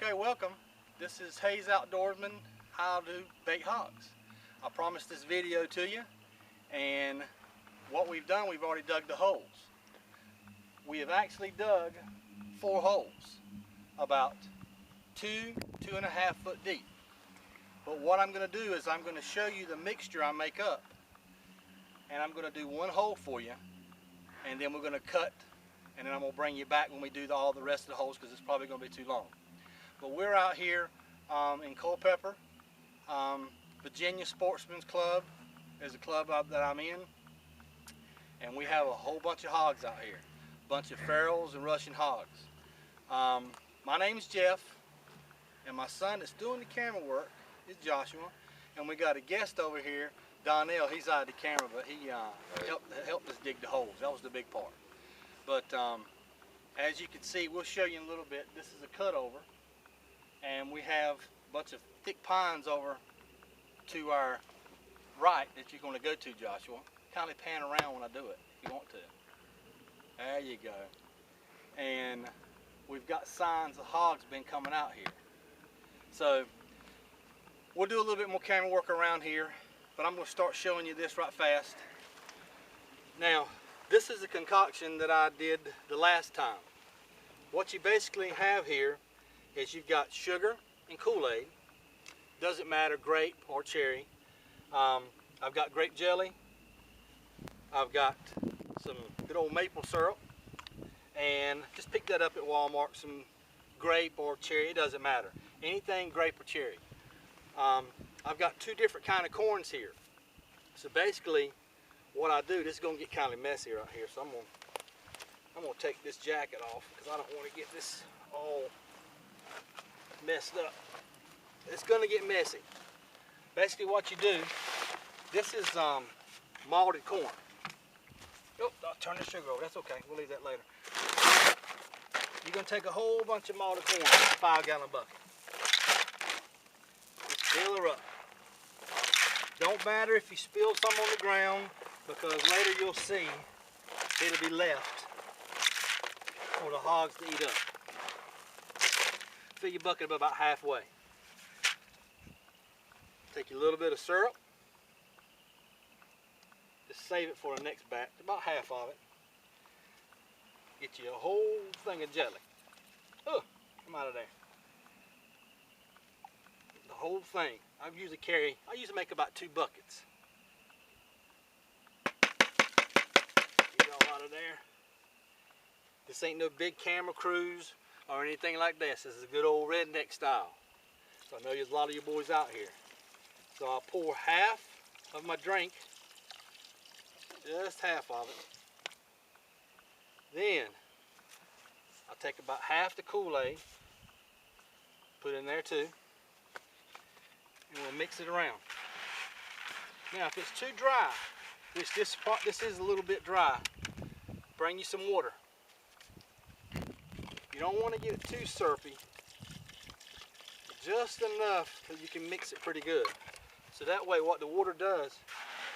Okay, welcome. This is Hayes Outdoorsman, how to bait hogs. I promised this video to you, and what we've done, we've already dug the holes. We have actually dug 4 holes, about 2.5 foot deep. But what I'm going to do is I'm going to show you the mixture I make up, and I'm going to do 1 hole for you, and then we're going to cut, and then I'm going to bring you back when we do all the rest of the holes because it's probably going to be too long. But we're out here in Culpeper. Virginia Sportsman's Club is a club that I'm in, and we have a whole bunch of hogs out here, a bunch of ferals and Russian hogs. My name's Jeff, and my son that's doing the camera work is Joshua, and we got a guest over here, Donnell. He's out of the camera, but he helped us dig the holes. That was the big part. But as you can see, we'll show you in a little bit. This is a cutover. And we have a bunch of thick pines over to our right that you're going to go to, Joshua. Kind of pan around when I do it, if you want to. There you go. And we've got signs of hogs been coming out here. So we'll do a little bit more camera work around here, but I'm going to start showing you this right fast. Now, this is a concoction that I did the last time. What you basically have here is you've got sugar and Kool-Aid. Doesn't matter, grape or cherry. I've got grape jelly. I've got some good old maple syrup. And just pick that up at Walmart. Some grape or cherry, it doesn't matter. Anything grape or cherry. I've got 2 different kind of corns here. So basically, what I do, this is going to get kind of messy right here. So I'm going to take this jacket off because I don't want to get this all messed up. It's going to get messy. Basically what you do, this is malted corn. Oh, I'll turn the sugar over. That's okay. We'll leave that later. You're going to take a whole bunch of malted corn, 5-gallon bucket. Just fill her up. Don't matter if you spill some on the ground, because later you'll see it'll be left for the hogs to eat up. Fill your bucket up about halfway. Take a little bit of syrup. Just save it for the next batch, about half of it. Get you a whole thing of jelly. Oh, come out of there. The whole thing. I usually make about 2 buckets. Get all out of there. This ain't no big camera cruise or anything like this. This is a good old redneck style. So I know there's a lot of you boys out here. So I'll pour half of my drink, just half of it. Then I'll take about half the Kool-Aid, put in there too, and we'll mix it around. Now if it's too dry, this is a little bit dry, bring you some water. You don't want to get it too syrupy, just enough so you can mix it pretty good. So that way what the water does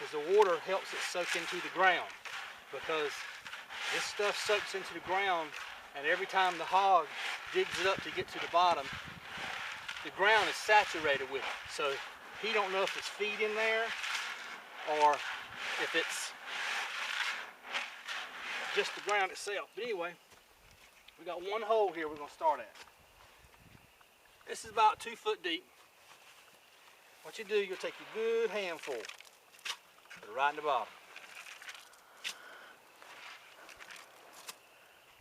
is the water helps it soak into the ground, because this stuff soaks into the ground, and every time the hog digs it up to get to the bottom, the ground is saturated with it. So he don't know if it's feed in there or if it's just the ground itself. But anyway, we got 1 hole here we're going to start at. This is about 2 foot deep. What you do, you'll take a good handful, put it right in the bottom.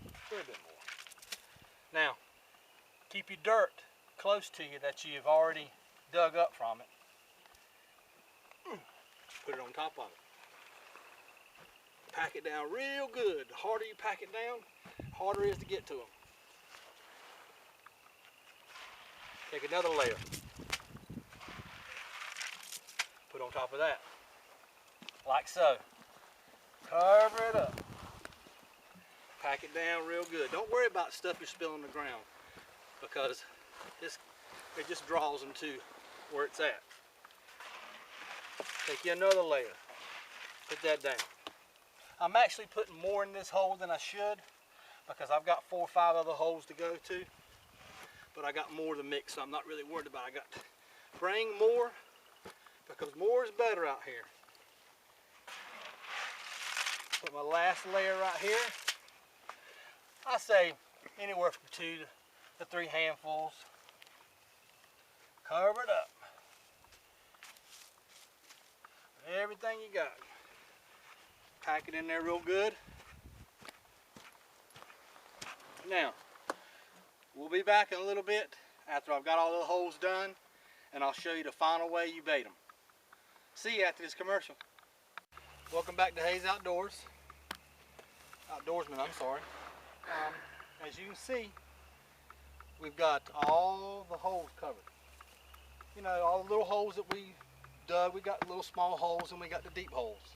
A little bit more. Now, keep your dirt close to you that you've already dug up from it. Put it on top of it. Pack it down real good. The harder you pack it down, the harder it is to get to them. Take another layer. Put on top of that, like so. Cover it up. Pack it down real good. Don't worry about stuff you're spilling on the ground, because it just draws them to where it's at. Take you another layer. Put that down. I'm actually putting more in this hole than I should, because I've got 4 or 5 other holes to go to. but I got more to mix, so I'm not really worried about it. I got to bring more because more is better out here. Put my last layer right here. I say anywhere from 2 to 3 handfuls. Cover it up. Everything you got. Pack it in there real good. Now, we'll be back in a little bit after I've got all the holes done, and I'll show you the final way you bait them. See you after this commercial. Welcome back to Hayes Outdoorsman, I'm sorry. As you can see, we've got all the holes covered. You know, all the little holes that we dug, we got little small holes and we got the deep holes.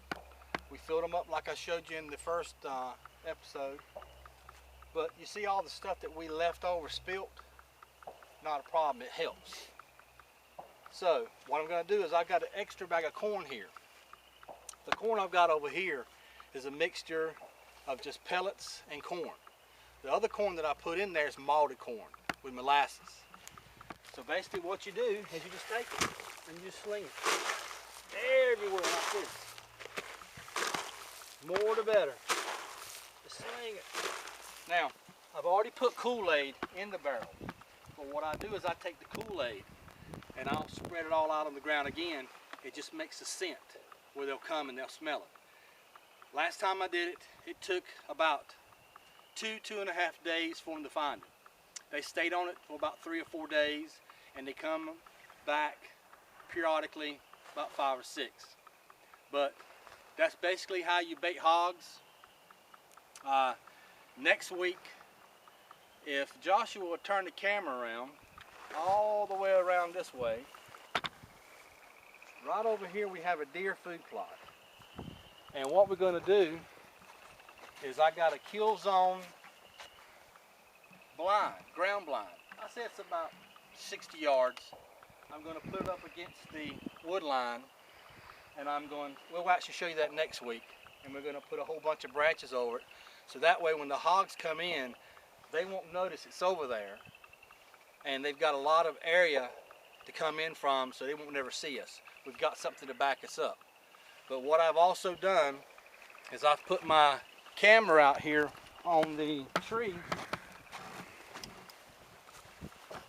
We filled them up like I showed you in the first episode. But you see all the stuff that we left over spilt? Not a problem, it helps. So what I'm going to do is I've got an extra bag of corn here. The corn I've got over here is a mixture of just pellets and corn. The other corn that I put in there is malted corn with molasses. So basically what you do is you just take it and you just sling it everywhere like this. More the better. Just sling it. Now, I've already put Kool-Aid in the barrel. But what I do is I take the Kool-Aid and I'll spread it all out on the ground again. It just makes a scent where they'll come and they'll smell it. Last time I did it, it took about 2.5 days for them to find it. They stayed on it for about 3 or 4 days, and they come back periodically about 5 or 6. But that's basically how you bait hogs. Next week, if Joshua would turn the camera around, all the way around this way, right over here we have a deer food plot. And what we're going to do is I got a kill zone blind, ground blind. I say it's about 60 yards. I'm going to put it up against the wood line, and we'll actually show you that next week. And we're going to put a whole bunch of branches over it. So that way when the hogs come in, they won't notice it's over there. And they've got a lot of area to come in from, so they won't never see us. We've got something to back us up. But what I've also done is I've put my camera out here on the tree.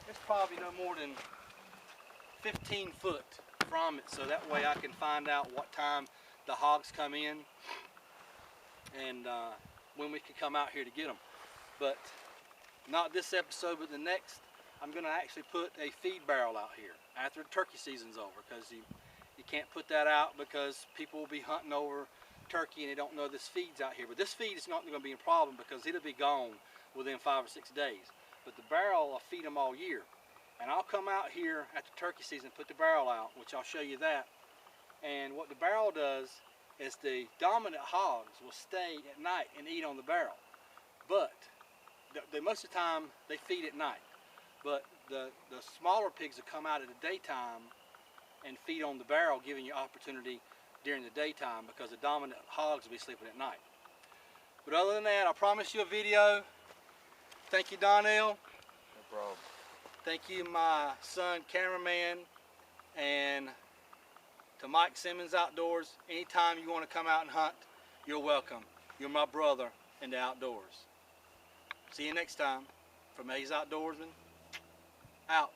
It's probably no more than 15 foot from it, so that way I can find out what time the hogs come in and when we can come out here to get them. But not this episode, but the next, I'm going to actually put a feed barrel out here after the turkey season's over, because you can't put that out because people will be hunting over turkey and they don't know this feed's out here. But this feed is not going to be a problem because it'll be gone within 5 or 6 days. But the barrel will feed them all year. And I'll come out here after turkey season and put the barrel out, which I'll show you that. And what the barrel does is the dominant hogs will stay at night and eat on the barrel. But most of the time they feed at night. But the smaller pigs will come out at the daytime and feed on the barrel, giving you opportunity during the daytime because the dominant hogs will be sleeping at night. But other than that, I promised you a video. Thank you, Donnell. No problem. Thank you, my son, cameraman, and to Mike Simmons Outdoors. Anytime you want to come out and hunt, you're welcome. You're my brother in the outdoors. See you next time. From Hayes Outdoorsman, out.